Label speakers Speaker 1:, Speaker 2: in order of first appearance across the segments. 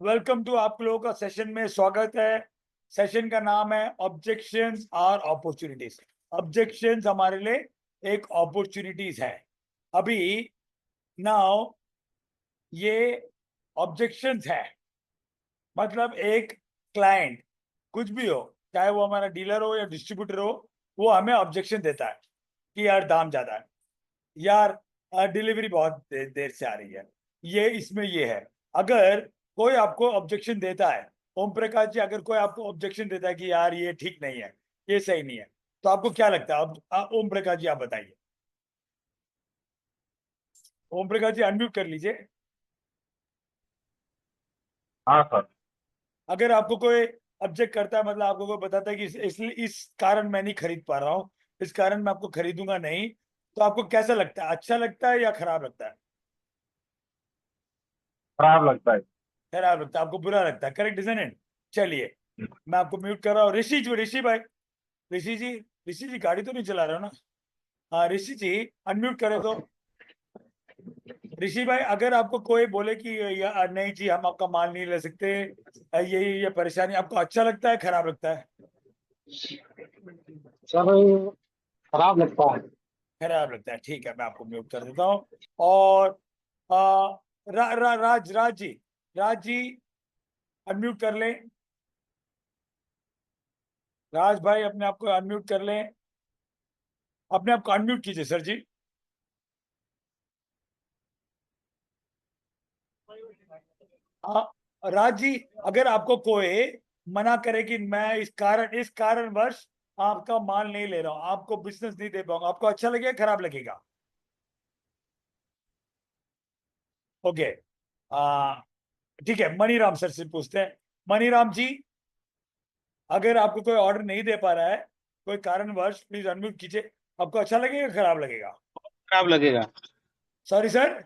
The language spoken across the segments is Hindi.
Speaker 1: वेलकम टू आप लोगों का सेशन में स्वागत है। सेशन का नाम है ऑब्जेक्शंस और अपॉर्चुनिटीज। ऑब्जेक्शंस हमारे लिए एक अपॉर्चुनिटीज है। अभी नाउ ये ऑब्जेक्शंस है, मतलब एक क्लाइंट कुछ भी हो, चाहे वो हमारा डीलर हो या डिस्ट्रीब्यूटर हो, वो हमें ऑब्जेक्शन देता है कि यार दाम ज्यादा है, यार डिलीवरी बहुत देर से आ रही है, ये इसमें ये है। अगर कोई आपको ऑब्जेक्शन देता है, ओम प्रकाश जी, अगर कोई आपको ऑब्जेक्शन देता है कि यार ये ठीक नहीं है, ये सही नहीं है, तो आपको क्या लगता है? ओम प्रकाश जी आप बताइए। ओम प्रकाश जी अनम्यूट कर लीजिए।
Speaker 2: हाँ सर।
Speaker 1: अगर आपको कोई ऑब्जेक्ट करता है, मतलब आपको कोई बताता है कि इस कारण मैं नहीं खरीद पा रहा हूँ, इस कारण मैं आपको खरीदूंगा नहीं, तो आपको कैसा लगता है? अच्छा लगता है या खराब लगता है?
Speaker 2: खराब लगता है।
Speaker 1: खराब लगता है, आपको बुरा लगता है। Correct isn't it? चलिए, मैं आपको म्यूट कर रहा हूँ। ऋषि भाई, ऋषि जी, ऋषि जी गाड़ी तो नहीं चला रहे हो ना? हाँ ऋषि जी, अनम्यूट करे तो। ऋषि भाई, अगर आपको कोई बोले कि नहीं जी हम आपका माल नहीं ले सकते, ये परेशानी, आपको अच्छा लगता है खराब लगता है?
Speaker 2: सर खराब लगता है।
Speaker 1: खराब लगता है। ठीक है, मैं आपको म्यूट कर देता हूँ। और राज जी, राज जी अनम्यूट कर लें। राज भाई अपने आप को अनम्यूट कर लें, अपने आप को अनम्यूट कीजिए सर जी। राज जी, अगर आपको कोई मना करे कि मैं इस कारणवश आपका माल नहीं ले रहा हूं, आपको बिजनेस नहीं दे पाऊंगा, आपको अच्छा लगेगा खराब लगेगा? ओके, ठीक है, मनीराम सर से पूछते हैं। मनीराम जी, अगर आपको कोई ऑर्डर नहीं दे पा रहा है कोई कारणवश, प्लीज अनम्यूट कीजिए, आपको अच्छा लगेगा खराब लगेगा?
Speaker 2: खराब लगेगा।
Speaker 1: Sorry sir.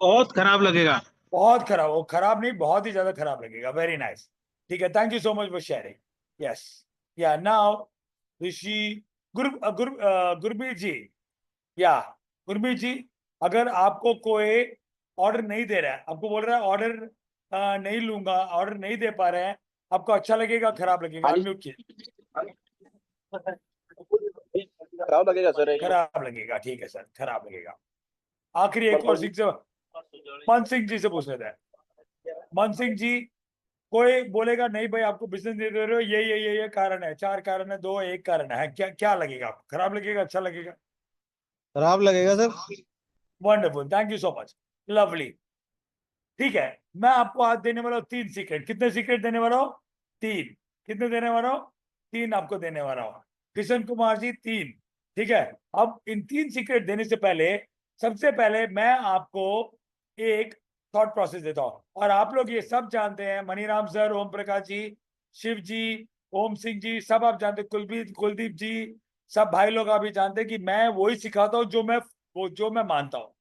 Speaker 2: बहुत खराब लगेगा।
Speaker 1: बहुत खराब? वो खराब नहीं, बहुत ही ज्यादा खराब लगेगा। Very nice. ठीक है, thank you so much for sharing. Yes, या नाउ ऋषि, गुरमीत जी, या गुरमीत जी, अगर आपको कोई ऑर्डर नहीं दे रहा है, आपको बोल रहा है ऑर्डर नहीं लूंगा, ऑर्डर नहीं दे पा रहे हैं, आपको अच्छा लगेगा खराब लगेगा?
Speaker 2: हाँ जी।
Speaker 1: अनम्यूट कीजिए।
Speaker 2: खराब लगेगा सर ये।
Speaker 1: खराब लगेगा, ठीक है सर, खराब लगेगा। आखिरी एक और सिंह से, मन सिंह जी से पूछ लेते हैं। मन सिंह जी, कोई बोलेगा नहीं भाई आपको बिजनेस दे दे रहे हो, ये कारण है, चार कारण है, दो एक कारण है, क्या क्या लगेगा आपको? खराब लगेगा अच्छा लगेगा?
Speaker 2: खराब लगेगा sir.
Speaker 1: Wonderful, thank you so much, lovely. ठीक है, मैं आपको आज देने वाला हूँ 3 सीक्रेट। कितने सीक्रेट देने वाला हूँ? 3। कितने देने वाला हूँ? 3 आपको देने वाला हूँ। किशन कुमार जी 3। ठीक है, अब इन 3 सीक्रेट देने से पहले, सबसे पहले मैं आपको एक थॉट प्रोसेस देता हूँ। और आप लोग ये सब जानते हैं, मनीराम सर, ओम प्रकाश जी, शिव जी, ओम सिंह जी, सब आप जानते हैं, कुलदीप जी, सब भाई लोग आप भी जानते हैं कि मैं वही सिखाता हूँ जो मैं मानता हूँ।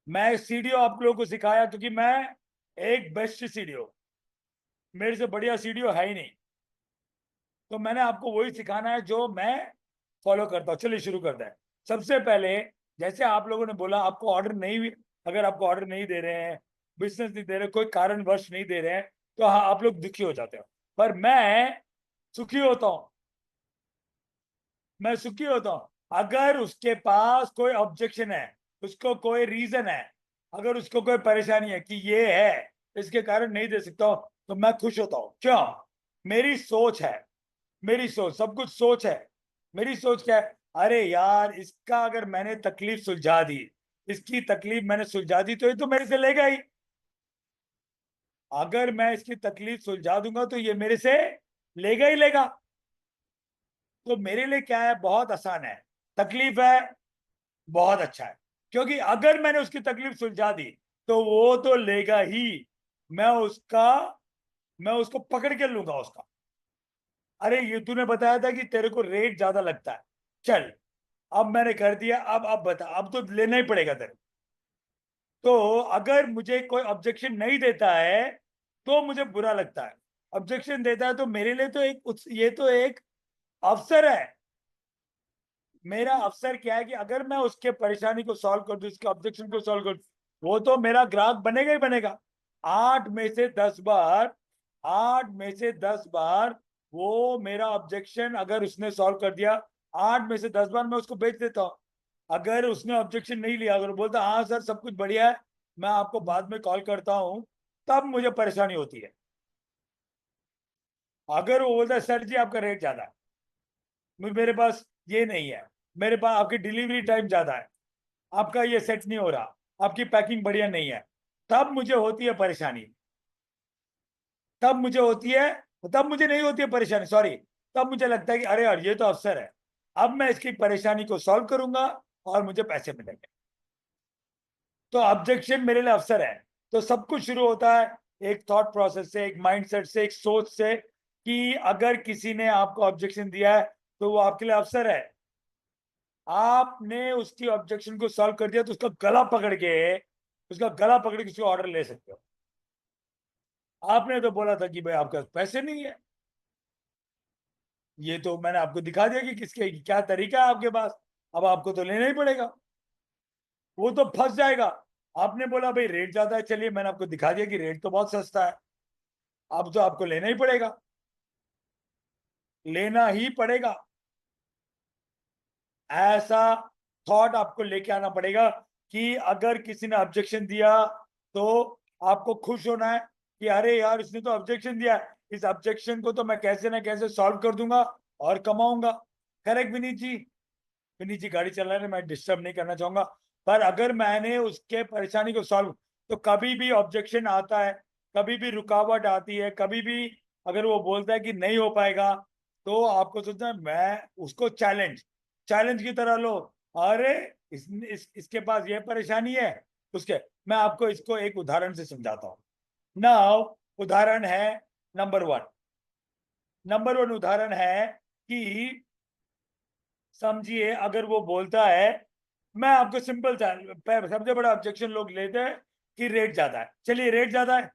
Speaker 1: मैं सीडीओ आप लोगों को सिखाया क्योंकि मैं एक बेस्ट सीडीओ, मेरे से बढ़िया सीडीओ है ही नहीं, तो मैंने आपको वही सिखाना है जो मैं फॉलो करता हूँ। चलिए शुरू करते हैं। सबसे पहले, जैसे आप लोगों ने बोला आपको ऑर्डर नहीं, अगर आपको ऑर्डर नहीं दे रहे हैं, बिजनेस नहीं दे रहे, कोई कारणवश नहीं दे रहे हैं, तो हाँ आप लोग दुखी हो जाते हो। पर मैं सुखी होता हूँ, मैं सुखी होता हूं अगर उसके पास कोई ऑब्जेक्शन है, उसको कोई रीजन है, अगर उसको कोई परेशानी है कि ये है इसके कारण नहीं दे सकता हूं, तो मैं खुश होता हूं। क्यों? मेरी सोच है, मेरी सोच, सब कुछ सोच है। मेरी सोच क्या है? अरे यार इसका अगर मैंने तकलीफ सुलझा दी, इसकी तकलीफ मैंने सुलझा दी, तो ये तो मेरे से लेगा ही। अगर मैं इसकी तकलीफ सुलझा दूंगा तो ये मेरे से लेगा ही लेगा। तो मेरे लिए क्या है? बहुत आसान है। तकलीफ है, बहुत अच्छा है, क्योंकि अगर मैंने उसकी तकलीफ सुलझा दी तो वो तो लेगा ही। मैं उसका मैं उसको पकड़ के लूंगा उसका। अरे ये तूने बताया था कि तेरे को रेट ज्यादा लगता है, चल अब मैंने कर दिया, अब बता, अब तो लेना ही पड़ेगा तेरे। तो अगर मुझे कोई ऑब्जेक्शन नहीं देता है तो मुझे बुरा लगता है, ऑब्जेक्शन देता है तो मेरे लिए तो ये तो एक अवसर है। मेरा अवसर क्या है कि अगर मैं उसके परेशानी को सॉल्व कर दूं, उसके ऑब्जेक्शन को सॉल्व कर दूं, वो तो मेरा ग्राहक बनेगा ही बनेगा। 8 में से 10 बार, 8 में से 10 बार वो मेरा ऑब्जेक्शन अगर उसने सॉल्व कर दिया, 8 में से 10 बार मैं उसको बेच देता हूँ। अगर उसने ऑब्जेक्शन नहीं लिया, अगर बोलता हाँ सर सब कुछ बढ़िया है, मैं आपको बाद में कॉल करता हूं, तब मुझे परेशानी होती है। अगर वो बोलता है सर जी आपका रेट ज्यादा है, मेरे पास ये नहीं है, मेरे पास आपकी डिलीवरी टाइम ज्यादा है, आपका ये सेट नहीं हो रहा, आपकी पैकिंग बढ़िया नहीं है, तब मुझे होती है परेशानी। तब मुझे होती है, तब मुझे नहीं होती है परेशानी, सॉरी, तब मुझे लगता है कि अरे यार ये तो अफसर है, अब मैं इसकी परेशानी को सॉल्व करूंगा और मुझे पैसे मिलेंगे। तो ऑब्जेक्शन मेरे लिए अवसर है। तो सब कुछ शुरू होता है एक थॉट प्रोसेस से, एक माइंडसेट से, एक सोच से, कि अगर किसी ने आपको ऑब्जेक्शन दिया है तो वो आपके लिए अवसर है। आपने उसकी ऑब्जेक्शन को सॉल्व कर दिया तो उसका गला पकड़ के, उसका गला पकड़ के उसको ऑर्डर ले सकते हो। आपने तो बोला था कि भाई आपके पास पैसे नहीं है, ये तो मैंने आपको दिखा दिया कि किसके क्या तरीका है आपके पास, अब आपको तो लेना ही पड़ेगा। वो तो फंस जाएगा। आपने बोला भाई रेट ज्यादा है, चलिए मैंने आपको दिखा दिया कि रेट तो बहुत सस्ता है, अब तो आपको लेना ही पड़ेगा, लेना ही पड़ेगा। ऐसा थॉट आपको लेके आना पड़ेगा कि अगर किसी ने ऑब्जेक्शन दिया तो आपको खुश होना है कि अरे यार इसने तो ऑब्जेक्शन दिया है, इस ऑब्जेक्शन को तो मैं कैसे ना कैसे सॉल्व कर दूंगा और कमाऊंगा। करेक्ट विनीत जी? विनीत जी गाड़ी चला रहे हैं, मैं डिस्टर्ब नहीं करना चाहूंगा। पर अगर मैंने उसके परेशानी को सॉल्व, तो कभी भी ऑब्जेक्शन आता है, कभी भी रुकावट आती है, कभी भी अगर वो बोलता है कि नहीं हो पाएगा, तो आपको सोचना है मैं उसको चैलेंज, चैलेंज की तरह लो। अरे इसके पास ये परेशानी है, उसके, मैं आपको इसको एक उदाहरण से समझाता हूँ। नाउ उदाहरण है नंबर 1। नंबर 1 उदाहरण है कि समझिए अगर वो बोलता है, मैं आपको सिंपल सा, सबसे बड़ा ऑब्जेक्शन लोग लेते हैं कि रेट ज्यादा है, चलिए रेट ज्यादा है,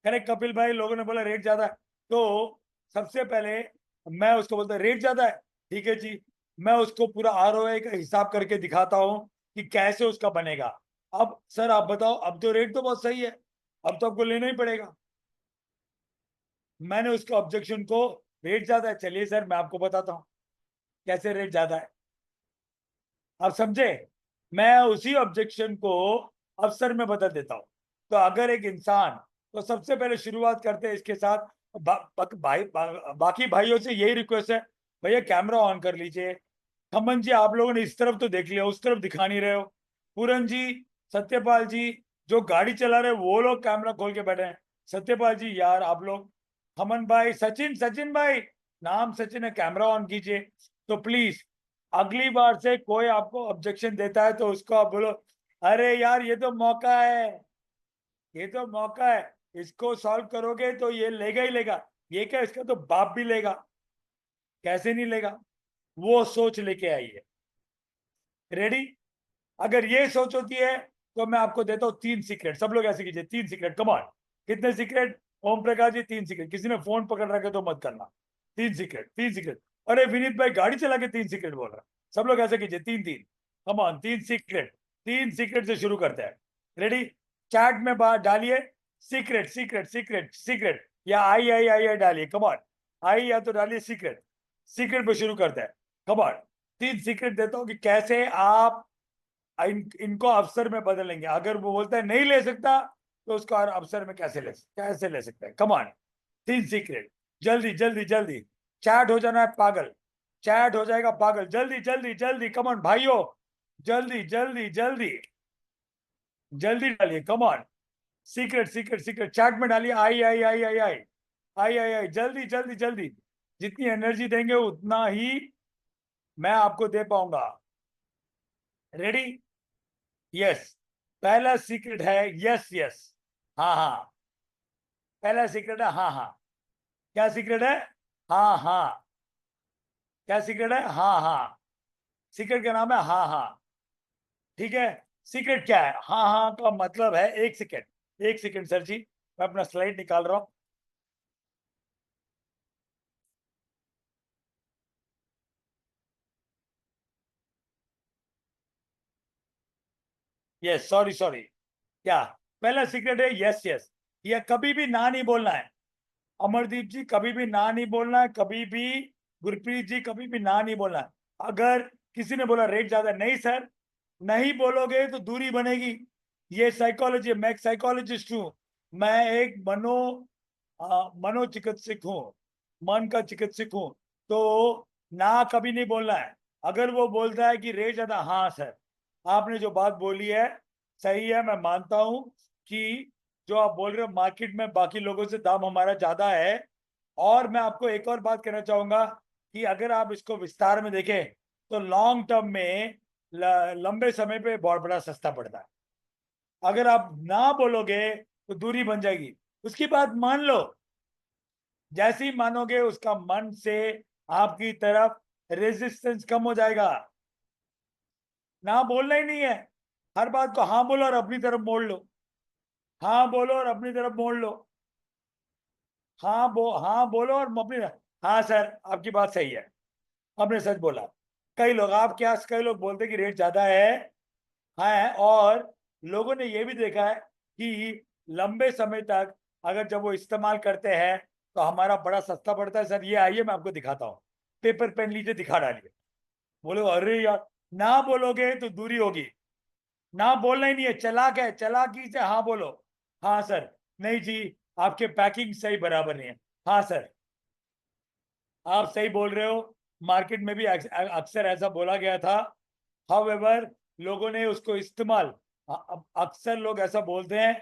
Speaker 1: करेक्ट कपिल भाई, लोगों ने बोला रेट ज्यादा है, तो सबसे पहले मैं उसको बोलता रेट ज्यादा है, ठीक है जी, मैं उसको पूरा आरओआई का हिसाब करके दिखाता हूं कि कैसे उसका बनेगा। अब सर आप बताओ, अब तो रेट तो बहुत सही है, अब तो आपको लेना ही पड़ेगा। मैंने उसके ऑब्जेक्शन को, रेट ज्यादा है, चलिए सर मैं आपको बताता हूँ कैसे रेट ज्यादा है, आप समझे? मैं उसी ऑब्जेक्शन को अवसर में बदल देता हूं। तो अगर एक इंसान, तो सबसे पहले शुरुआत करते हैं इसके साथ, बाकी भाइयों से यही रिक्वेस्ट है, भैया कैमरा ऑन कर लीजिए। खमन जी आप लोगों ने इस तरफ तो देख लिया, उस तरफ दिखा नहीं रहे हो। पूरन जी, सत्यपाल जी, जो गाड़ी चला रहे वो लोग कैमरा खोल के बैठे हैं। सत्यपाल जी यार आप लोग, खमन भाई, सचिन, सचिन भाई, नाम सचिन है, कैमरा ऑन कीजिए। तो प्लीज अगली बार से कोई आपको ऑब्जेक्शन देता है तो उसको आप बोलो, अरे यार ये तो मौका है, ये तो मौका है, इसको सॉल्व करोगे तो ये लेगा ही लेगा, ये क्या इसका तो बाप भी लेगा, कैसे नहीं लेगा? वो सोच लेके आइए। रेडी? अगर ये सोच होती है तो मैं आपको देता हूं 3 सीक्रेट, सब लोग ऐसे कीजिए, 3 सीक्रेट, कम ऑन। कितने सीक्रेट? ओम प्रकाश जी 3 सीक्रेट, किसी ने फोन पकड़ रखे तो मत करना। 3 सीक्रेट, 3 सीक्रेट। अरे विनीत भाई गाड़ी चला के 3 सीक्रेट बोल रहा है, सब लोग ऐसे कीजिए, 3 3, कम ऑन, 3 सीक्रेट। 3 सीक्रेट से शुरू करते हैं। रेडी? चैट में बात डालिए, सीक्रेट सीक्रेट सीक्रेट सीक्रेट, या आई डालिए, कम ऑन, आई या तो डालिए सीक्रेट। सीक्रेट पे शुरू करते हैं, कम ऑन। 3 सीक्रेट देता हूं कि कैसे आप इनको अवसर में बदलेंगे। अगर वो बोलता है नहीं ले सकता तो उसको अवसर में कैसे ले सकते हैं, कम ऑन। 3 सीक्रेट, जल्दी जल्दी जल्दी, चैट हो जाना है पागल, चैट हो जाएगा पागल, जल्दी जल्दी जल्दी, कम ऑन भाइयों, जल्दी जल्दी जल्दी जल्दी डालिए, come on. Secret secret secret chat में डालिए, आई, जल्दी जल्दी जल्दी, जितनी एनर्जी देंगे उतना ही मैं आपको दे पाऊंगा। रेडी? यस। पहला सीक्रेट है यस यस, हाँ हाँ, पहला सीक्रेट है हाँ हाँ। क्या सीक्रेट है? हाँ हाँ। क्या सीक्रेट है? हाँ हाँ। सीक्रेट का नाम है हाँ हाँ, ठीक है। सीक्रेट क्या है? हाँ हाँ का मतलब है, 1 सेकेंड, 1 सेकेंड सर जी, मैं अपना स्लाइड निकाल रहा हूं। यस, सॉरी सॉरी, क्या? पहला सीक्रेट है यस यस, या कभी भी ना नहीं बोलना है। अमरदीप जी कभी भी ना नहीं बोलना है, कभी भी। गुरप्रीत जी कभी भी ना नहीं बोलना है। अगर किसी ने बोला रेट ज्यादा, नहीं सर, नहीं बोलोगे तो दूरी बनेगी। ये साइकोलॉजी, मैं एक साइकोलॉजिस्ट हूँ, मैं एक मनोचिकित्सक हूँ, मन का चिकित्सक हूँ। तो ना कभी नहीं बोलना है। अगर वो बोलता है कि रेट ज्यादा, हाँ सर, आपने जो बात बोली है सही है, मैं मानता हूँ कि जो आप बोल रहे हो मार्केट में बाकी लोगों से दाम हमारा ज्यादा है। और मैं आपको एक और बात कहना चाहूंगा कि अगर आप इसको विस्तार में देखें तो लॉन्ग टर्म में लंबे समय पे बहुत बड़ा सस्ता पड़ता है। अगर आप ना बोलोगे तो दूरी बन जाएगी। उसकी बात मान लो, जैसे ही मानोगे उसका मन से आपकी तरफ रेजिस्टेंस कम हो जाएगा। ना बोलना ही नहीं है, हर बात को हाँ बोलो और अपनी तरफ मोड़ लो। हाँ बोलो और अपनी तरफ मोड़ लो। हाँ बोलो और अपनी, हाँ सर आपकी बात सही है, आपने सच बोला। कई लोग, आप क्या, कई लोग बोलते कि रेट ज्यादा है। और लोगों ने ये भी देखा है कि लंबे समय तक अगर जब वो इस्तेमाल करते हैं तो हमारा बड़ा सस्ता पड़ता है। सर ये आइए मैं आपको दिखाता हूँ, पेपर पेन लीजिए, दिखा डालिए। बोले अरे यार, ना बोलोगे तो दूरी होगी। ना बोलना ही नहीं है, चालाक है, चालाकी से हाँ बोलो। हाँ सर, नहीं जी, आपके पैकिंग सही बराबर नहीं है। हाँ सर, आप सही बोल रहे हो, मार्केट में भी अक्सर ऐसा बोला गया था। हाउएवर, लोगों ने उसको इस्तेमाल, अक्सर लोग ऐसा बोलते हैं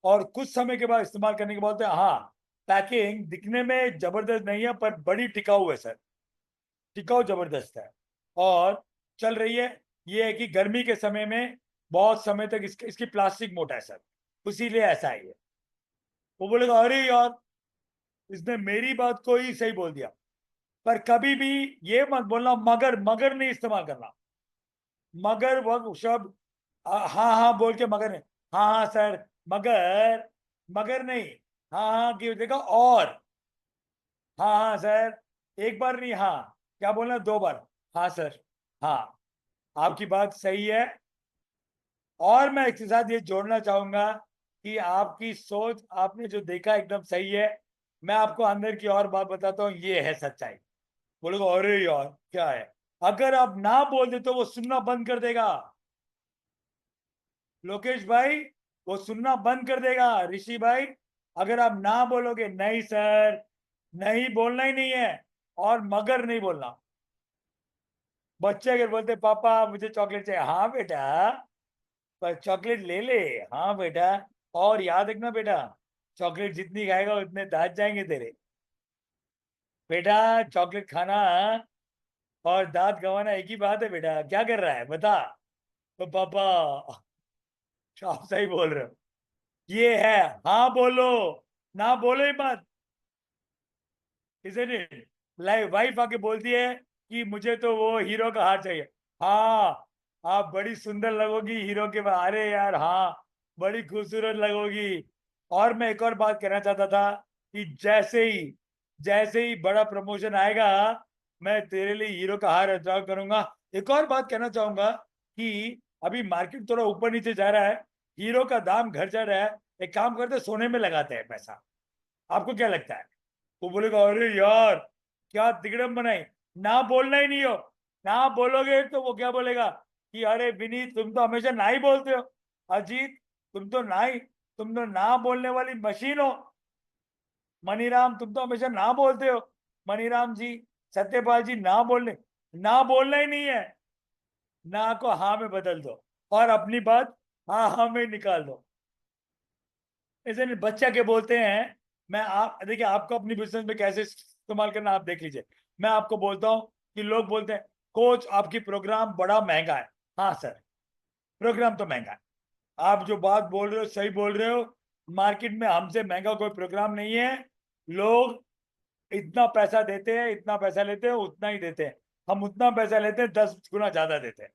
Speaker 1: और कुछ समय के बाद इस्तेमाल करने के बाद बोलते हैं हाँ, पैकिंग दिखने में जबरदस्त नहीं है पर बड़ी टिकाऊ है सर, टिकाऊ जबरदस्त है और चल रही है। ये है कि गर्मी के समय में बहुत समय तक इसकी प्लास्टिक मोटा है सर, इसीलिए ऐसा है ये। वो बोलेगा अरे यार, इसने मेरी बात को ही सही बोल दिया। पर कभी भी ये मत बोलना मगर, मगर नहीं इस्तेमाल करना। मगर वह शब्द हाँ हाँ बोल के मगर नहीं। हाँ हाँ सर, मगर, मगर नहीं। हाँ हाँ की देखो, और हाँ हाँ सर, एक बार नहीं, हाँ क्या बोलना, दो बार। हाँ सर, हाँ आपकी बात सही है। और मैं इसके साथ ये जोड़ना चाहूंगा कि आपकी सोच, आपने जो देखा एकदम सही है। मैं आपको अंदर की और बात बताता हूँ, ये है सच्चाई। बोलेगा अरे यार क्या है, अगर आप ना बोल दे तो वो सुनना बंद कर देगा। लोकेश भाई, वो सुनना बंद कर देगा। ऋषि भाई, अगर आप ना बोलोगे, नहीं सर, नहीं बोलना ही नहीं है, और मगर नहीं बोलना। बच्चे अगर बोलते पापा मुझे चॉकलेट चाहिए, हाँ बेटा, पर चॉकलेट ले ले। हाँ बेटा, और याद रखना बेटा, चॉकलेट जितनी खाएगा उतने दांत जाएंगे तेरे। बेटा चॉकलेट खाना और दांत गंवाना एक ही बात है बेटा, क्या कर रहा है बता। तो पापा, आप सही बोल रहे हो, ये है। हाँ बोलो, ना बोलो ही मत। इसे लाइक वाइफ आके बोलती है कि मुझे तो वो हीरो का हार चाहिए। हाँ, आप बड़ी सुंदर लगोगी हीरो के बाद, अरे यार हाँ, बड़ी खूबसूरत लगोगी। और मैं एक और बात कहना चाहता था कि जैसे ही बड़ा प्रमोशन आएगा, मैं तेरे लिए हीरो का हार इंतजाम करूंगा। एक और बात कहना चाहूंगा कि अभी मार्केट थोड़ा ऊपर नीचे जा रहा है, हीरो का दाम घट जा रहा है। एक काम करते, सोने में लगाते हैं पैसा। आपको क्या लगता है? वो बोलेगा अरे यार क्या तिकड़म बनाई, ना बोलना ही नहीं हो। ना बोलोगे तो वो क्या बोलेगा कि अरे विनीत तुम तो हमेशा ना ही बोलते हो। अजीत, तुम तो ना बोलने वाली मशीन हो। मनीराम, तुम तो हमेशा ना बोलते हो। मनीराम जी, सत्यपाल जी, ना बोलना ही नहीं है। ना को हाँ में बदल दो और अपनी बात हाँ हाँ में निकाल दो। ऐसे नहीं, बच्चा के बोलते हैं। मैं आप देखिए, आपको अपनी बिजनेस में कैसे इस्तेमाल करना आप देख लीजिए। मैं आपको बोलता हूँ कि लोग बोलते हैं कोच आपकी प्रोग्राम बड़ा महंगा है। हाँ सर, प्रोग्राम तो महंगा है। आप जो बात बोल रहे हो सही बोल रहे हो, मार्केट में हमसे महंगा कोई प्रोग्राम नहीं है। लोग इतना पैसा देते हैं, इतना पैसा लेते हैं, उतना ही देते हैं। हम उतना पैसा लेते हैं, 10 गुना ज्यादा देते हैं,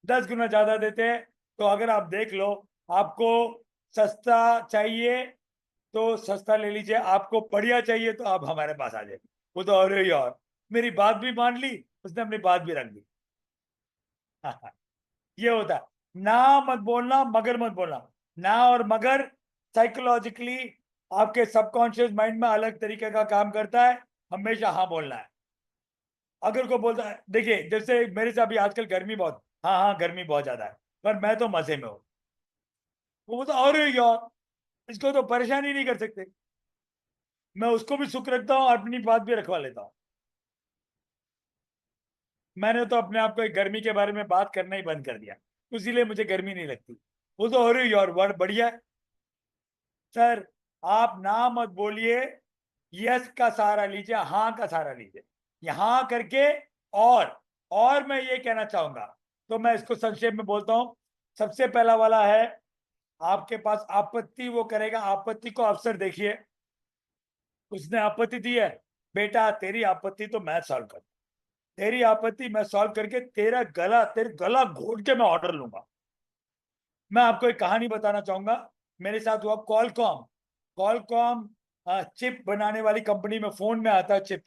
Speaker 1: 10 गुना ज्यादा देते हैं। तो अगर आप देख लो, आपको सस्ता चाहिए तो सस्ता ले लीजिए, आपको बढ़िया चाहिए तो आप हमारे पास आ जाइए। वो तो अरे यार, मेरी बात भी मान ली, उसने अपनी बात भी रख दी। ये होता है। ना मत बोलना, मगर मत बोलना। ना और मगर साइकोलॉजिकली आपके सबकॉन्शियस माइंड में अलग तरीके का काम करता है, हमेशा हाँ बोलना है। अगर कोई बोलता है, देखिए जैसे मेरे से अभी आजकल गर्मी बहुत, हाँ हाँ गर्मी बहुत ज्यादा है, पर मैं तो मजे में हूँ। वो बोलता अरे यार इसको तो परेशान ही नहीं कर सकते, मैं उसको भी सुख रखता हूँ, अपनी बात भी रखवा लेता हूँ। मैंने तो अपने आप को एक गर्मी के बारे में बात करना ही बंद कर दिया, इसीलिए मुझे गर्मी नहीं लगती। वो तो अरे यार वर्ड बढ़िया है। सर आप ना मत बोलिए, यस का सहारा लीजिए, हाँ का सहारा लीजिए, यहाँ करके। और मैं ये कहना चाहूंगा, तो मैं इसको संक्षेप में बोलता हूं। सबसे पहला वाला है, आपके पास आपत्ति वो करेगा, आपत्ति को अवसर देखिए। उसने आपत्ति दी है, बेटा तेरी आपत्ति तो मैं सॉल्व कर, तेरी आपत्ति मैं सॉल्व करके तेरे गला घोट के मैं ऑर्डर लूंगा। मैं आपको एक कहानी बताना चाहूंगा, मेरे साथ हुआ। कॉलकॉम चिप बनाने वाली कंपनी में, फोन में आता है चिप।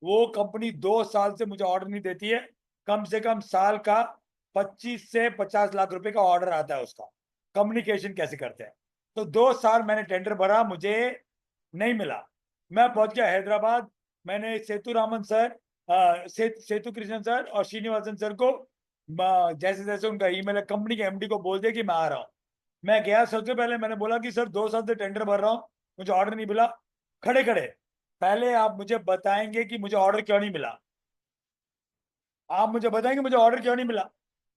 Speaker 1: वो कंपनी 2 साल से मुझे ऑर्डर नहीं देती है। कम से कम साल का 25 से 50 लाख रुपए का ऑर्डर आता है उसका। कम्युनिकेशन कैसे करते हैं। तो 2 साल मैंने टेंडर भरा, मुझे नहीं मिला। मैं पहुंच गया हैदराबाद। मैंने सेतु रामन सर, सेतु कृष्णन सर और श्रीनिवासन सर को जैसे जैसे उनका ईमेल है, कंपनी के एमडी को बोल दिया कि मैं आ रहा हूँ। मैं गया, सबसे पहले मैंने बोला कि सर 2 साल से टेंडर भर रहा हूँ, मुझे ऑर्डर नहीं मिला। खड़े खड़े, पहले आप मुझे बताएंगे कि मुझे ऑर्डर क्यों नहीं मिला। आप मुझे बताएंगे मुझे ऑर्डर क्यों नहीं मिला।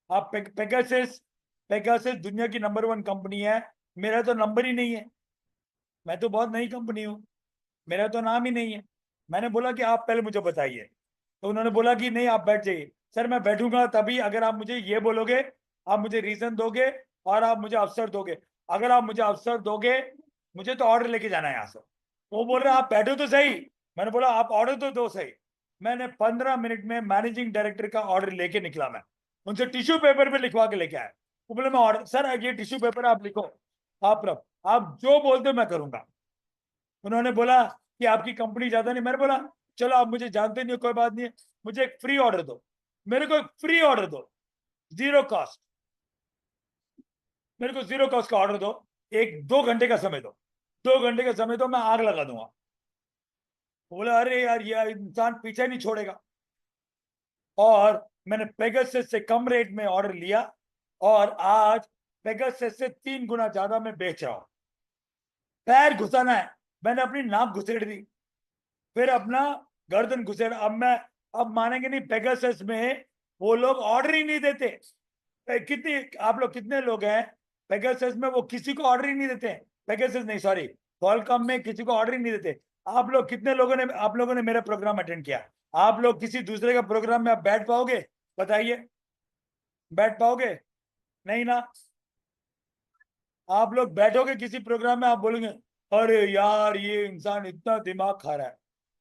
Speaker 1: आप पेगासस, पेगासस दुनिया की नंबर 1 कंपनी है, मेरा तो नंबर ही नहीं है। मैं तो बहुत नई कंपनी हूँ, मेरा तो नाम ही नहीं है। मैंने बोला कि आप पहले मुझे बताइए, तो उन्होंने बोला कि नहीं आप बैठ जाइए। सर मैं बैठूंगा तभी अगर आप मुझे ये बोलोगे, आप मुझे रीजन दोगे और आप मुझे अवसर दोगे। अगर आप मुझे अवसर दोगे, मुझे तो ऑर्डर लेके जाना है यहाँ से। वो बोल रहे आप बैठो तो सही। मैंने बोला आप ऑर्डर तो दो सही। मैंने 15 मिनट में मैनेजिंग डायरेक्टर का ऑर्डर लेके निकला। मैं उनसे टिश्यू पेपर पे लिखवा के लेके आया। वो बोले मैं ऑर्डर, सर ये टिश्यू पेपर आप लिखो, आप जो बोलते हो मैं करूंगा। उन्होंने बोला कि आपकी कंपनी ज्यादा नहीं। मैंने बोला चलो आप मुझे जानते नहीं हो, कोई बात नहीं है, मुझे एक फ्री ऑर्डर दो, मेरे को एक फ्री ऑर्डर दो, 0 कॉस्ट। मेरे को 0 कॉस्ट का ऑर्डर दो, 1-2 घंटे का समय दो, 2 घंटे का समय दो, मैं आग लगा दूंगा। बोला अरे यार ये इंसान पीछे नहीं छोड़ेगा। और मैंने पेगासस से कम रेट में ऑर्डर लिया और आज पेगासस से 3 गुना ज्यादा मैं बेच रहा हूं। पैर घुसाना है, मैंने अपनी नाक घुसेड़ दी, फिर अपना गर्दन घुसेड़। अब मानेंगे नहीं, पेगासस में वो लोग ऑर्डर ही नहीं देते। कितनी आप लोग कितने लोग हैं पेगासस में, वो किसी को ऑर्डर ही नहीं देते। पेगासस नहीं, सॉरी, क्वालकॉम में किसी को ऑर्डर ही नहीं देते। आप लोग कितने लोगों ने, आप लोगों ने मेरा प्रोग्राम अटेंड किया? आप लोग किसी दूसरे का प्रोग्राम में आप बैठ पाओगे? बताइए, बैठ पाओगे? नहीं ना। आप लोग बैठोगे किसी प्रोग्राम में, आप बोलेंगे अरे यार ये इंसान इतना दिमाग खा रहा है।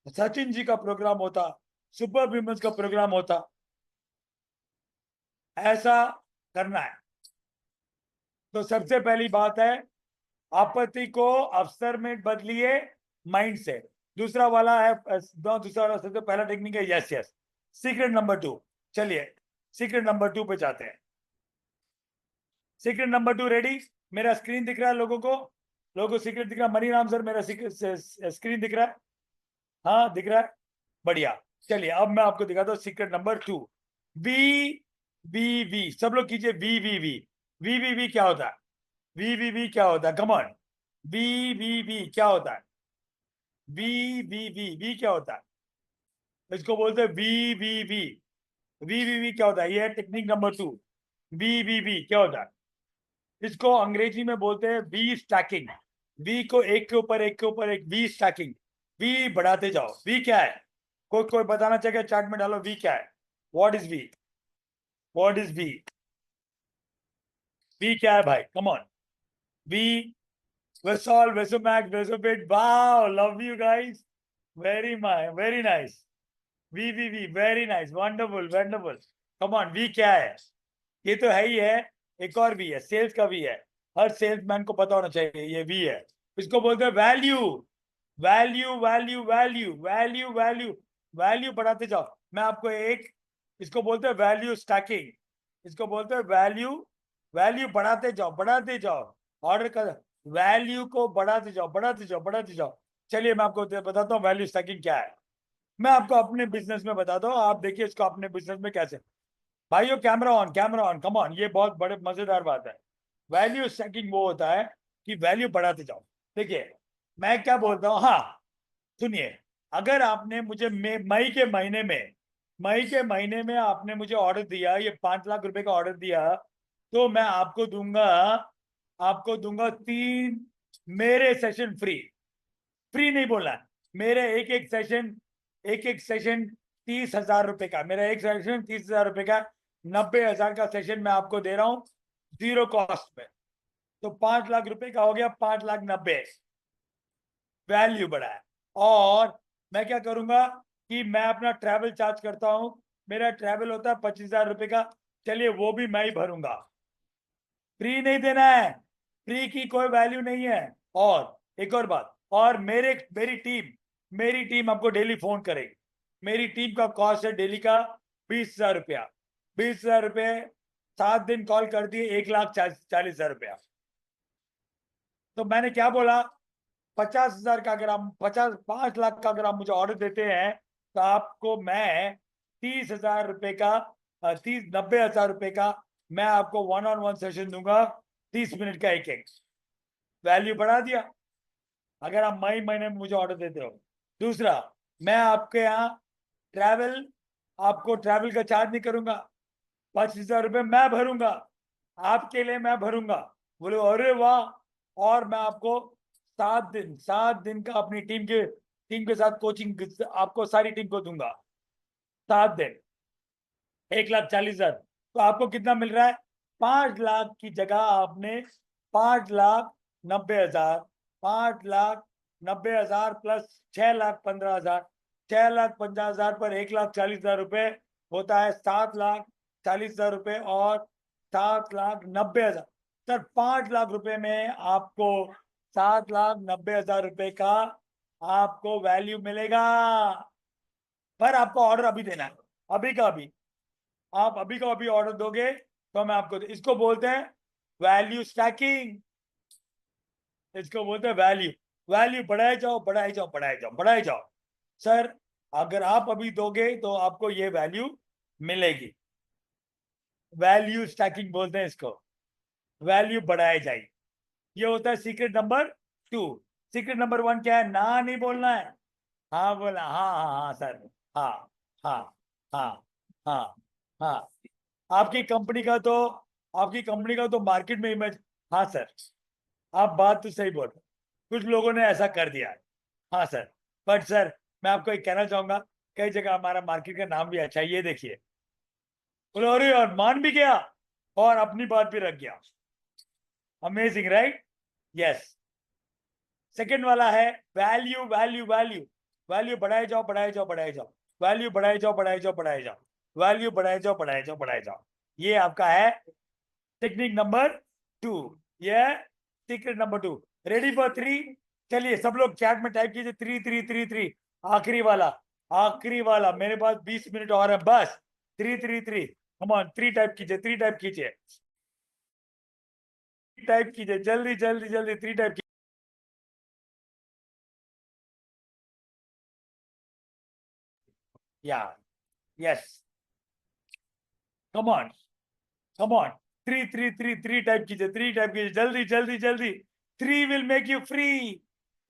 Speaker 1: सचिन जी का प्रोग्राम होता, सुपर विमेंस का प्रोग्राम होता। ऐसा करना है। तो सबसे पहली बात है, आपत्ति को अवसर में बदलिए, माइंड से। दूसरा वाला है, दूसरा वाला सबसे पहला टेक्निक है यस यस। सीक्रेट नंबर 2, चलिए सीक्रेट नंबर 2 पे जाते हैं। Secret number 2 ready? मेरा स्क्रीन दिख रहा है लोगों को? लोगों को सीक्रेट दिख रहा है? मनीराम सर मेरा स्क्रीन दिख रहा है? हाँ दिख रहा है, बढ़िया। चलिए अब मैं आपको दिखाता हूँ secret number 2। V V V, सब लोग कीजिए V V V. V V V क्या होता है? वी वी वी क्या होता है? कमॉन, वी वी वी क्या होता है? वी वी वी वी क्या होता है? इसको बोलते हैं V V V. V V V क्या होता है? ये है technique number 2। V V V क्या होता है? इसको अंग्रेजी में बोलते हैं वी स्टैकिंग। वी को एक के ऊपर एक के ऊपर एक, वी स्टैकिंग। वी बढ़ाते जाओ। वी क्या है? कोई कोई बताना चाहिए, चार्ट में डालो वी क्या है। What is V? What is V? V क्या है भाई? Come on. V Vesol, Vesomax, Vesopit. Wow, love you guys. Very nice. V, very nice. Wonderful, wonderful. Come on, V क्या है? ये तो है ही है, एक और भी है, सेल्स का भी है। हर सेल्समैन को पता होना चाहिए ये V है। इसको बोलते हैं value. Value value value value value value बढ़ाते जाओ। मैं आपको एक, इसको बोलते हैं वैल्यू स्टैकिंग। इसको बोलते हैं वैल्यू, वैल्यू बढ़ाते जाओ, बढ़ाते जाओ। ऑर्डर कर, वैल्यू को बढ़ाते जाओ, बढ़ाते जाओ, बढ़ाते जाओ। चलिए मैं आपको बताता हूँ वैल्यू स्टैकिंग क्या है। मैं आपको अपने बिजनेस में बताता हूँ, आप देखिए इसको अपने बिजनेस में कैसे। भाइयों camera on, camera on, come on, ये बहुत बड़े मजेदार बात है। वैल्यू स्टैकिंग वो होता है कि वैल्यू बढ़ाते जाओ। देखिए मैं क्या बोलता हूँ, हाँ सुनिए, अगर आपने मुझे मई के महीने में आपने मुझे ऑर्डर दिया, ये 5 लाख रुपए का ऑर्डर दिया, तो मैं आपको दूंगा 3 मेरे सेशन फ्री। फ्री नहीं बोलना है, मेरे एक एक सेशन 30,000 रुपए का, मेरा एक सेशन 30,000 रुपए का, 90,000 का सेशन मैं आपको दे रहा हूँ जीरो कॉस्ट में। तो 5 लाख रुपए का हो गया 5,90,000, वैल्यू बढ़ा है। और मैं क्या करूंगा कि मैं अपना ट्रैवल चार्ज करता हूं, मेरा ट्रैवल होता है 25,000 रुपए का, चलिए वो भी मैं ही भरूंगा। फ्री नहीं देना है, फ्री की कोई वैल्यू नहीं है। और एक और बात, और मेरी टीम आपको डेली फोन करेगी। मेरी टीम का कॉस्ट है डेली का 20,000 रुपया। 20,000 रुपये, 7 दिन कॉल कर दिए, 1,40,000 रुपया। तो मैंने क्या बोला, 50,000 का, अगर आप 5 लाख का अगर आप मुझे ऑर्डर देते हैं, तो आपको मैं 30,000 रुपए का, 90,000 रुपए का मैं आपको 1-on-1 सेशन दूंगा, 30 मिनट का एक एक। वैल्यू बढ़ा दिया अगर आप मई महीने में मुझे ऑर्डर देते हो। दूसरा, मैं आपके यहाँ ट्रैवल आपको ट्रैवल का चार्ज नहीं करूंगा, 25,000 रुपये मैं भरूंगा, आपके लिए मैं भरूंगा। बोले अरे वाह। और मैं आपको 7 दिन का अपनी टीम के साथ कोचिंग आपको सारी टीम को दूंगा। 7 दिन, 1,40,000। तो आपको कितना मिल रहा है, 5 लाख की जगह आपने 5,90,000, 5,90,000 प्लस 6,15,000, 6,50,000 पर 1,40,000 रुपए होता है 7,40,000 रुपए, और 7,90,000। सर 5 लाख रुपए में आपको 7,90,000 रुपए का आपको वैल्यू मिलेगा। पर आपको ऑर्डर अभी देना है, अभी का अभी। आप अभी का अभी ऑर्डर दोगे तो मैं आपको, इसको बोलते हैं वैल्यू स्टैकिंग। इसको बोलते हैं वैल्यू। वैल्यू बढ़ाए जाओ, बढ़ाए जाओ, बढ़ाए जाओ, बढ़ाए जाओ। सर अगर आप अभी दोगे तो आपको ये वैल्यू मिलेगी। वैल्यू स्टैकिंग बोलते हैं इसको, वैल्यू बढ़ाए जाए। ये होता है सीक्रेट नंबर 2। सीक्रेट नंबर 1 क्या है, ना नहीं बोलना है। हाँ बोला, हाँ हाँ हाँ सर, हाँ हाँ हाँ हाँ हाँ। आपकी कंपनी का तो आपकी कंपनी का तो मार्केट में इमेज, हाँ सर, आप बात तो सही बोल रहे हो। कुछ लोगों ने ऐसा कर दिया है, हाँ सर। बट सर मैं आपको एक कहना चाहूंगा, कई जगह हमारा मार्केट का नाम भी अच्छा है, ये देखिए। बोले अरे यार, मान भी गया और अपनी बात भी रख गया। Amazing right. यस। सेकंड वाला है वैल्यू, वैल्यू वैल्यू। वैल्यू बढ़ाए जाओ, बढ़ाए जाओ, बढ़ाए जाओ। वैल्यू बढ़ाए जाओ, बढ़ाए जाओ, बढ़ाए जाओ। वैल्यू बढ़ाए जाओ, बढ़ाए जाओ, बढ़ाए जाओ। ये आपका है टेक्निक नंबर 2। ये सीक्रेट नंबर 2। Ready for 3? चलिए सब लोग चैट में टाइप कीजिए 3 3 3 3। आखिरी वाला, आखिरी वाला, मेरे पास 20 मिनट और है बस। 3 3 3, कम ऑन, 3 टाइप कीजिए, 3 टाइप कीजिए, टाइप कीजिए, जल्दी जल्दी जल्दी 3 टाइप कीजिए। या yes, come on, come on. 3 3 3 3 type कीजिए, 3 टाइप कीजिए, जल्दी जल्दी जल्दी। 3 will make you free.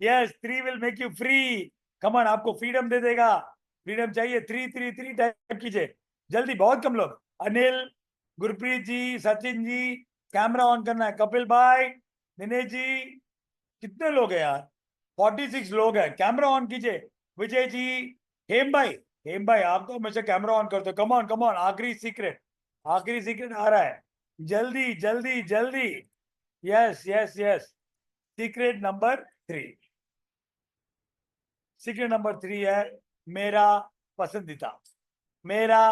Speaker 1: Yes, 3 will make you free. Come on, आपको फ्रीडम दे देगा। फ्रीडम चाहिए, 3 3 3 टाइप कीजिए, जल्दी। बहुत कम लोग, अनिल, गुरप्रीत जी, सचिन जी, कैमरा ऑन करना है, कपिल भाई, दिनेश जी, कितने लोग हैं यार, 46 लोग हैं, कैमरा ऑन कीजिए। विजय जी, हेम भाई, हेम भाई आप तो हमेशा कैमरा ऑन करते हो, कम ऑन कम ऑन। आखिरी सीक्रेट, आखिरी सीक्रेट आ रहा है, जल्दी जल्दी जल्दी। Yes yes yes. Secret number 3, secret number 3 है मेरा पसंदीदा, मेरा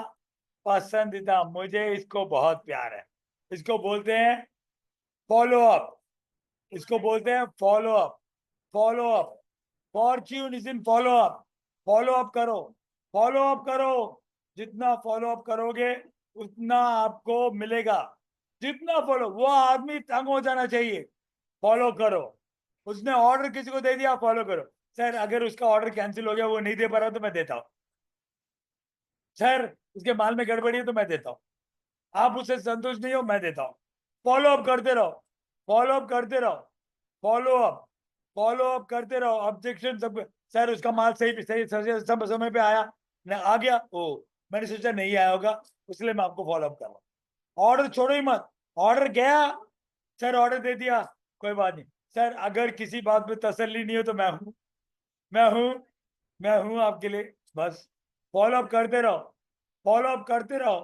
Speaker 1: पसंदीदा, मुझे इसको बहुत प्यार है। इसको बोलते हैं फॉलो अप, इसको बोलते हैं follow up. Follow up, Fortune is in follow up. Follow up करो, फॉलो अप करो। जितना फॉलो अप करोगे उतना आपको मिलेगा। जितना फॉलो, वो आदमी तंग हो जाना चाहिए, फॉलो करो। उसने ऑर्डर किसी को दे दिया, फॉलो करो। सर अगर उसका ऑर्डर कैंसिल हो गया, वो नहीं दे पा रहा तो मैं देता हूं। सर उसके माल में गड़बड़ी है तो मैं देता हूं। आप उससे संतुष्ट नहीं हो, मैं देता हूं। फॉलो अप करते रहो, फॉलो अप करते रहो, फॉलो अप, फॉलो अप करते रहो। ऑब्जेक्शन सब, सर उसका माल सही सही सब समय पे आया ना, आ गया, ओ मैंने सोचा नहीं आया होगा, इसलिए मैं आपको फॉलो अप कर रहा हूँ। ऑर्डर छोड़ो ही मत, ऑर्डर गया, सर ऑर्डर दे दिया, कोई बात नहीं। सर अगर किसी बात पे तसल्ली नहीं हो तो मैं हूं, मैं हूं, मैं हूं आपके लिए। बस फॉलो अप करते रहो, फॉलो अप करते रहो।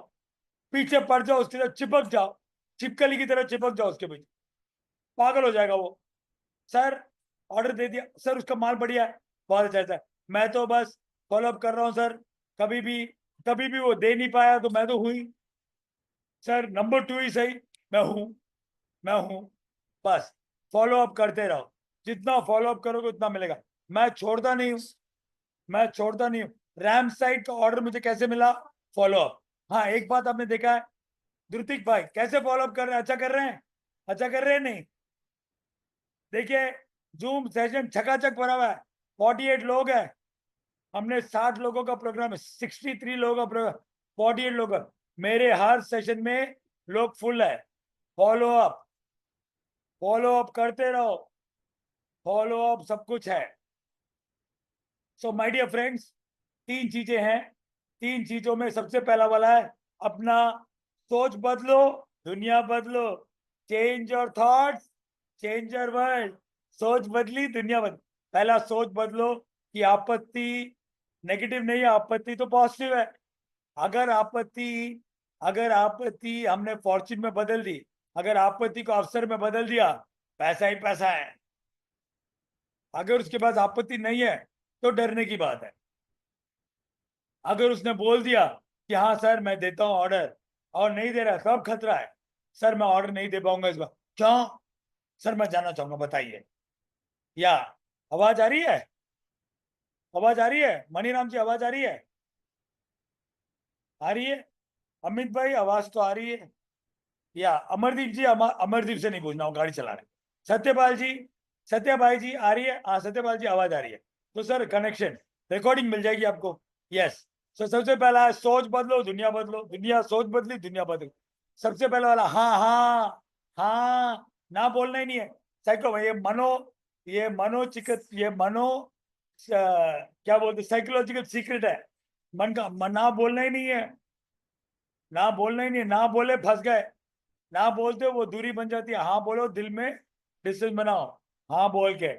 Speaker 1: पीछे पड़ जाओ, उसके साथ चिपक जाओ, चिपकली की तरह चिपक जाओ उसके पीछे, पागल हो जाएगा वो। सर ऑर्डर दे दिया, सर उसका माल बढ़िया है, बहुत अच्छा है, मैं तो बस फॉलो अप कर रहा हूँ सर। कभी भी, कभी भी वो दे नहीं पाया तो मैं तो हुई, सर नंबर 2 ही सही, मैं हूं, मैं हूं। बस फॉलो अप करते रहो, जितना फॉलो अप करोगे उतना मिलेगा। मैं छोड़ता नहीं हूं, मैं छोड़ता नहीं हूं। रैम साइड का ऑर्डर मुझे कैसे मिला? Follow up. हाँ एक बात आपने देखा है, द्रुतिक भाई कैसे फॉलो अप कर रहे हैं? अच्छा कर रहे हैं, अच्छा कर रहे हैं नहीं? देखिए जूम सेशन छकाचक भरा हुआ है, 48 लोग हैं। हमने 60 लोगों का प्रोग्राम है, 63 लोगों का प्रोग्राम, 48 लोग हैं। मेरे हर सेशन में लोग फुल है। फॉलो अप, फॉलो अप करते रहो, फॉलो अप सब कुछ है। सो माय डियर फ्रेंड्स, 3 चीजें हैं। 3 चीजों में सबसे पहला वाला है अपना सोच बदलो, दुनिया बदलो। Change your thoughts, change your world. सोच बदली, दुनिया बदली। पहला सोच बदलो कि आपत्ति नेगेटिव नहीं है, आपत्ति तो पॉजिटिव है। अगर आपत्ति, अगर आपत्ति हमने फॉर्च्यून में बदल दी, अगर आपत्ति को अवसर में बदल दिया, पैसा ही पैसा है। अगर उसके पास आपत्ति नहीं है तो डरने की बात है। अगर उसने बोल दिया कि हाँ सर मैं देता हूं ऑर्डर, और नहीं दे रहा, सब खतरा है। सर मैं ऑर्डर नहीं दे पाऊंगा इस बार। क्यों? सर मैं जानना चाहूंगा, बताइए। या आवाज आ रही है? आवाज आ रही है? मणिराम जी आवाज आ रही है? आ रही है? अमित भाई आवाज तो आ रही है। या अमरदीप जी, अमरदीप से नहीं पूछना, हूँ गाड़ी चला रहे। सत्यपाल जी, सत्या भाई जी आ रही है? हाँ सत्यपाल जी आवाज आ रही है। तो सर कनेक्शन, रिकॉर्डिंग मिल जाएगी आपको। यस। तो सबसे पहला है सोच बदलो, दुनिया बदलो। दुनिया, सोच बदली, दुनिया बदलो। सबसे पहला वाला हाँ हाँ, हाँ ना बोलना ही नहीं है। साइको ये मनो, ये मनोचिकित, ये मनो क्या बोलते, साइकोलॉजिकल सीक्रेट है। मन का ना बोलना ही नहीं है, ना बोलना ही नहीं है। ना बोले फंस गए, ना बोलते हो वो दूरी बन जाती है। हाँ बोलो, दिल में डिस्टेंस बनाओ, हाँ बोल के।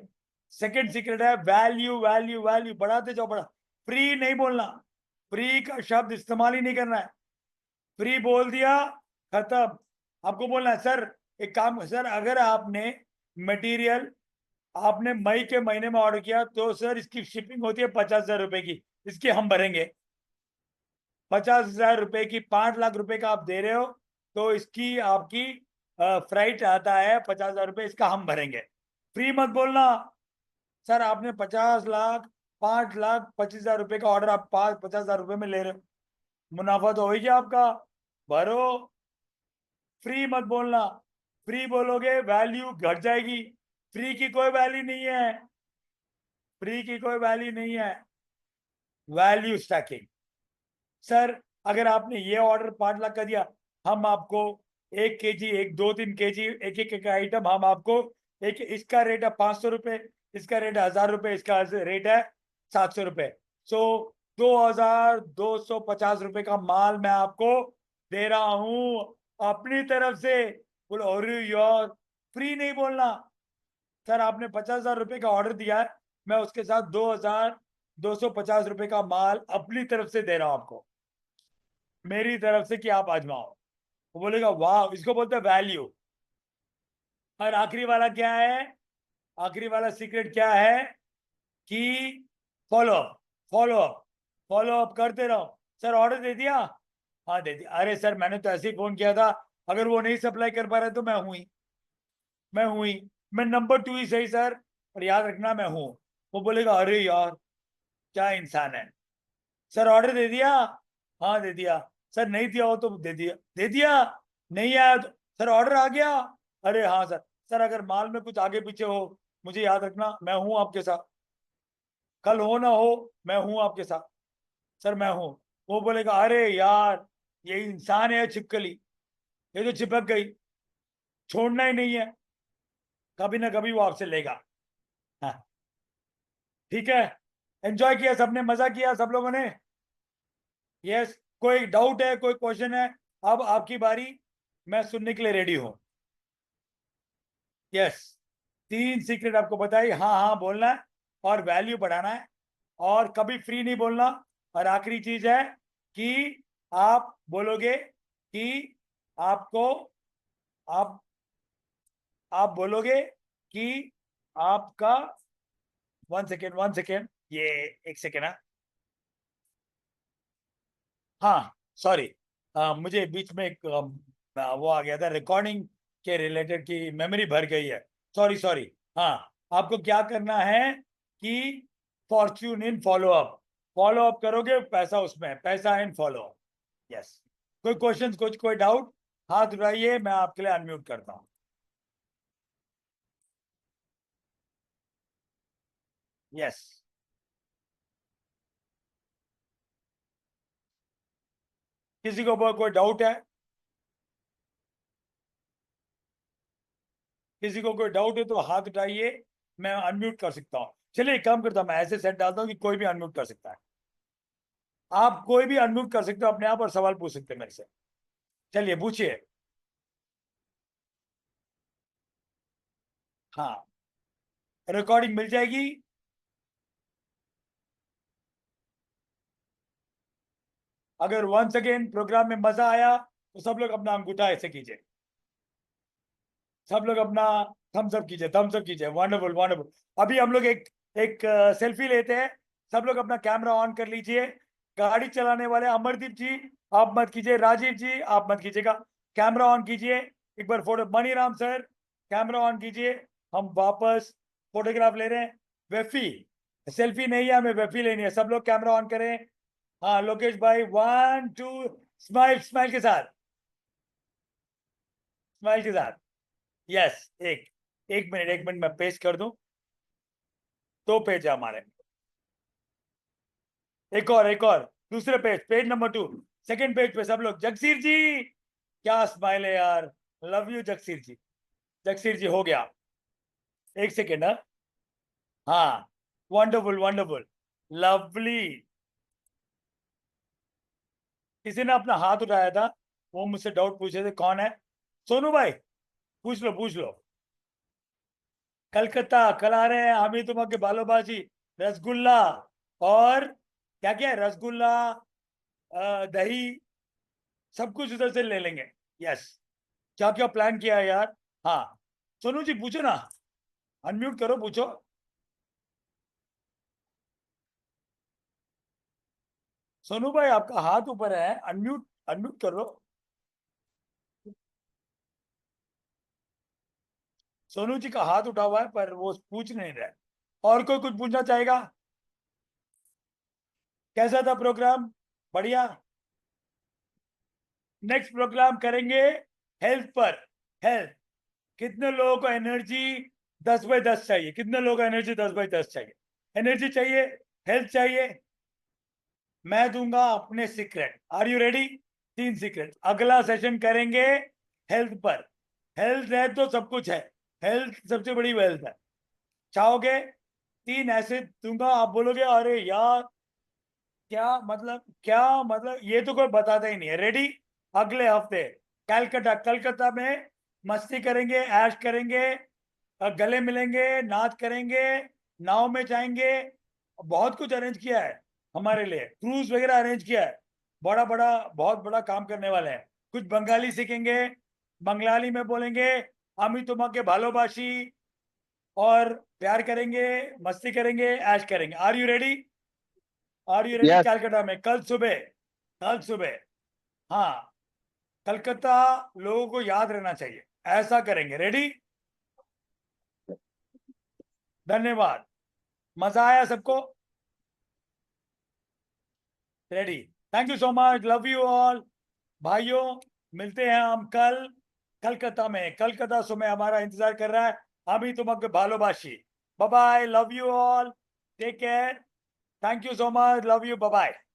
Speaker 1: सेकंड सीक्रेट है वैल्यू, वैल्यू वैल्यू बढ़ाते जाओ, बढ़ा। फ्री नहीं बोलना, फ्री का शब्द इस्तेमाल ही नहीं करना है। फ्री बोल दिया, खत्म। आपको बोलना है सर, एक काम सर, अगर आपने मटेरियल आपने मई के महीने में ऑर्डर किया तो सर इसकी शिपिंग होती है 50,000 रुपए की, इसकी हम भरेंगे। 50,000 रुपए की, 5 लाख रुपए का आप दे रहे हो, तो इसकी आपकी फ्राइट आता है 50,000 रुपए, इसका हम भरेंगे। फ्री मत बोलना। सर आपने 50 लाख, 5,25,000 रुपए का ऑर्डर आप 50,000 रुपए में ले रहे हो, मुनाफा तो हो ही गया आपका, भरो। फ्री मत बोलना, फ्री बोलोगे वैल्यू घट जाएगी। फ्री की कोई वैल्यू नहीं है, फ्री की कोई वैल्यू नहीं है। Value stacking. सर अगर आपने ये ऑर्डर 5 लाख का दिया, हम आपको 1 kg, 2-3 kg, एक आइटम हम आपको, एक इसका रेट है 500 रुपए, इसका रेट है 1,000 रुपए, इसका रेट है 700 रुपए। सो 2,250 रुपए का माल मैं आपको दे रहा हूं अपनी तरफ से। बोलो अरे यार, फ्री नहीं बोलना। सर आपने 50,000 रुपए का ऑर्डर दिया है, मैं उसके साथ 2,250 रुपए का माल अपनी तरफ से दे रहा हूं आपको, मेरी तरफ से, कि आप आजमाओ। वो बोलेगा वाह, इसको बोलते हैं वैल्यू। और आखिरी वाला क्या है? आखिरी वाला सीक्रेट क्या है? कि follow up, follow up, follow up करते रहो। सर ऑर्डर दे दिया? हाँ दे दिया। अरे सर मैंने तो ऐसे ही फोन किया था, अगर वो नहीं सप्लाई कर पा रहे तो मैं हुई, मैं हुई, मैं नंबर 2 ही सही सर, और याद रखना मैं हूं। वो बोलेगा अरे यार क्या इंसान है। सर ऑर्डर दे दिया? हाँ दे दिया। सर नहीं दिया हो तो दे दिया, दे दिया। नहीं आया तो सर ऑर्डर आ गया? अरे हाँ सर। सर अगर माल में कुछ आगे पीछे हो मुझे याद रखना, मैं हूं आपके साथ, कल हो ना हो मैं हूं आपके साथ, सर मैं हूं। वो बोलेगा अरे यार ये इंसान है छिपकली, ये तो चिपक गई, छोड़ना ही नहीं है, कभी ना कभी वो आपसे लेगा। हाँ ठीक है, एंजॉय किया सबने, मजा किया सब लोगों ने? यस, कोई डाउट है, कोई क्वेश्चन है? अब आपकी बारी, मैं सुनने के लिए रेडी हूं। यस, 3 सीक्रेट आपको बताई, हाँ हाँ बोलना है और वैल्यू बढ़ाना है और कभी फ्री नहीं बोलना। और आखिरी चीज है कि आप बोलोगे कि आपको, आप आप बोलोगे कि आपका, 1 सेकेंड 1 सेकेंड, ये 1 सेकेंड है। हाँ सॉरी, मुझे बीच में एक वो आ गया था रिकॉर्डिंग के रिलेटेड की मेमोरी भर गई है, सॉरी सॉरी। हाँ, आपको क्या करना है कि Fortune in follow up, follow up करोगे पैसा उसमें, पैसा इन फॉलो अप। यस, कोई क्वेश्चन, कुछ कोई डाउट, हाथ उठाइए, मैं आपके लिए अनम्यूट करता हूँ। यस, किसी को कोई डाउट है? किसी को कोई डाउट है तो हाथ उठाइए, मैं अनम्यूट कर सकता हूँ। चलिए एक काम करता हूँ, मैं ऐसे सेट डालता हूँ कि कोई भी अनम्यूट कर सकता है। आप कोई भी अनम्यूट कर सकते हो अपने आप और सवाल पूछ सकते हैं मेरे से। चलिए पूछिए। हाँ, रिकॉर्डिंग मिल जाएगी। अगर वंस अगेन प्रोग्राम में मजा आया तो सब लोग अपना अंगूठा ऐसे कीजिए, सब लोग अपना थम्स अप कीजिए, थम्स अप कीजिए, वंडरफुल वंडरफुल। अभी हम लोग एक एक सेल्फी लेते हैं, सब लोग अपना कैमरा ऑन कर लीजिए। गाड़ी चलाने वाले अमरदीप जी आप मत कीजिए, राजीव जी आप मत कीजिएगा, कैमरा ऑन कीजिए। एक बार photo, Maniram sir camera on कीजिए, हम वापस फोटोग्राफ ले रहे हैं। वेफी, सेल्फी नहीं है, हमें वेफी लेनी है, सब लोग कैमरा ऑन करें। हाँ लोकेश भाई, 1 2, स्माइल, स्माइल के साथ, स्माइल के साथ। यस, एक एक मिनट, एक मिनट, मैं पेस्ट कर दूं। 2 पेज है हमारे, एक और, एक और, दूसरे page, page number 2, second page पे सब लोग, जगसीर जी क्या स्माइल है यार, लव यू जगसीर जी। जगसीर जी हो गया, 1 सेकेंड। हाँ, वंडरफुल वंडरफुल, लवली। किसी ने अपना हाथ उठाया था, वो मुझसे डाउट पूछे थे, कौन है? सोनू भाई, पूछ लो पूछ लो। कलकत्ता कल आ रहे हैं हम ही तुम के बालोबाजी, रसगुल्ला, और क्या क्या है, रसगुल्ला, दही, सब कुछ उधर से ले लेंगे। यस, क्या क्या प्लान किया है यार। हाँ, सोनू जी पूछो ना, अनम्यूट करो, पूछो। सोनू भाई आपका हाथ ऊपर है, अनम्यूट, अनम्यूट करो। सोनू जी का हाथ उठा हुआ है पर वो पूछ नहीं रहे। और कोई कुछ पूछना चाहेगा? कैसा था प्रोग्राम? बढ़िया। नेक्स्ट प्रोग्राम करेंगे हेल्थ पर। हेल्थ, कितने लोगों को एनर्जी 10 बाई 10 चाहिए? कितने लोगों को एनर्जी 10 बाई 10 चाहिए? एनर्जी चाहिए, हेल्थ चाहिए, मैं दूंगा अपने secret. Are you ready? 3 secret, अगला सेशन करेंगे हेल्थ पर। हेल्थ है तो सब कुछ है, हेल्थ सबसे बड़ी वेल्थ है। चाहोगे 3 ऐसे दूंगा, आप बोलोगे अरे यार क्या मतलब, क्या मतलब, ये तो कोई बताता ही नहीं है। रेडी? अगले हफ्ते कलकत्ता, कलकत्ता में मस्ती करेंगे, ऐश करेंगे, गले मिलेंगे, नाच करेंगे, नाव में जाएंगे, बहुत कुछ अरेंज किया है हमारे लिए, क्रूज वगैरह अरेंज किया है, बड़ा बड़ा बहुत बड़ा काम करने वाले हैं। कुछ बंगाली सीखेंगे, बंगाली में बोलेंगे, हम ही तुम्हारे भालोबाशी, और प्यार करेंगे, मस्ती करेंगे, ऐश करेंगे। Are you ready? Are you ready?
Speaker 2: Yes.
Speaker 1: Calcutta में कल सुबह, कल सुबह। हाँ, कलकत्ता लोगों को याद रहना चाहिए, ऐसा करेंगे। रेडी? धन्यवाद, मजा आया सबको? Ready, thank you so much, love you all. भाइयों, मिलते हैं हम कल, कलकत्ता में, कलकत्ता समय हमारा इंतजार कर रहा है। हम ही तुमको भालोबाशी। Bye bye, love you all, take care, thank you so much, love you, bye bye.